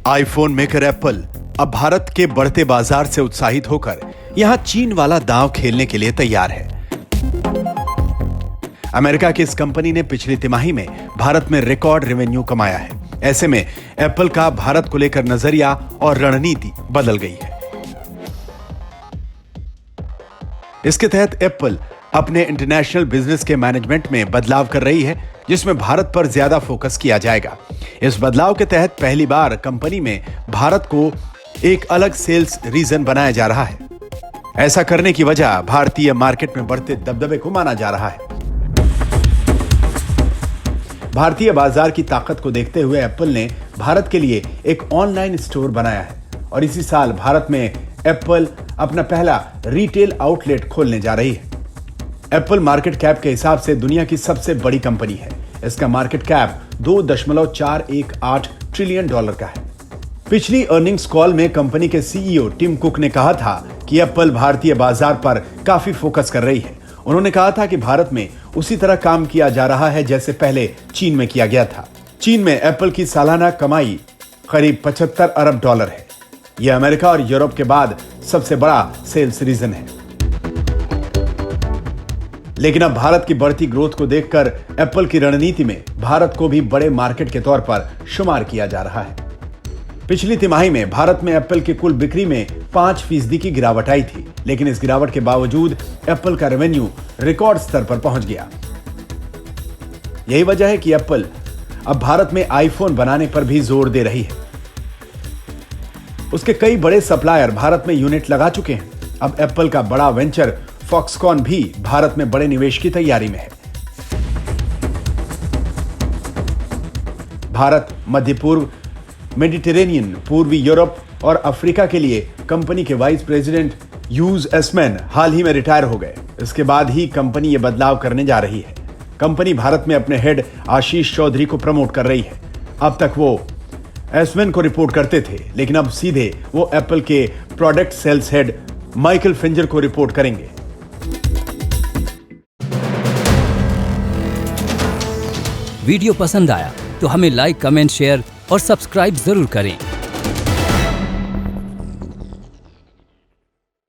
IPhone maker Apple अब भारत के बढ़ते बाजार से उत्साहित होकर यहां चीन वाला दांव खेलने के लिए तैयार है। अमेरिका की इस कंपनी ने पिछली तिमाही में भारत में रिकॉर्ड रेवेन्यू कमाया है। ऐसे में एप्पल का भारत को लेकर नजरिया और रणनीति बदल गई है। इसके तहत एप्पल अपने इंटरनेशनल बिजनेस के मैनेजमेंट में बदलाव कर रही है, जिसमें भारत पर ज्यादा फोकस किया जाएगा। इस बदलाव के तहत पहली बार कंपनी में भारत को एक अलग सेल्स रीजन बनाया जा रहा है। ऐसा करने की वजह भारतीय मार्केट में बढ़ते दबदबे को माना जा रहा है। भारतीय बाजार की ताकत को देखते हुए एप्पल ने भारत के लिए एक ऑनलाइन स्टोर बनाया है और इसी साल भारत में एप्पल अपना पहला रिटेल आउटलेट खोलने जा रही है। एप्पल मार्केट कैप के हिसाब से दुनिया की सबसे बड़ी कंपनी है। इसका मार्केट कैप $2.418 ट्रिलियन का है। पिछली अर्निंग्स कॉल में कंपनी के सीईओ टिम कुक ने कहा था कि एप्पल भारतीय बाजार पर काफी फोकस कर रही है। उन्होंने कहा था कि भारत में उसी तरह काम किया जा रहा है जैसे पहले चीन में किया गया था। चीन में एप्पल की सालाना कमाई करीब $75 अरब है। यह अमेरिका और यूरोप के बाद सबसे बड़ा सेल्स रीजन है। लेकिन अब भारत की बढ़ती ग्रोथ को देखकर एप्पल की रणनीति में भारत को भी बड़े मार्केट के तौर पर शुमार किया जा रहा है। पिछली तिमाही में भारत में एप्पल की कुल बिक्री में 5% की गिरावट आई थी, लेकिन इस गिरावट के बावजूद एप्पल का रेवेन्यू रिकॉर्ड स्तर पर पहुंच गया। यही वजह है कि एप्पल अब भारत में आईफोन बनाने पर भी जोर दे रही है। उसके कई बड़े सप्लायर भारत में यूनिट लगा चुके हैं। अब एप्पल का बड़ा वेंचर फॉक्सकॉन भी भारत में बड़े निवेश की तैयारी में है। भारत, मध्य पूर्व, मेडिटेरेनियन, पूर्वी यूरोप और अफ्रीका के लिए कंपनी के वाइस प्रेसिडेंट ह्यूज एसमैन हाल ही में रिटायर हो गए। इसके बाद ही कंपनी ये बदलाव करने जा रही है। कंपनी भारत में अपने हेड आशीष चौधरी को प्रमोट कर रही है। अब तक वो एसमैन को रिपोर्ट करते थे, लेकिन अब सीधे वो एप्पल के product sales head Michael Fincher को रिपोर्ट करेंगे। वीडियो पसंद आया तो हमें लाइक, कमेंट, शेयर और सब्सक्राइब जरूर करें।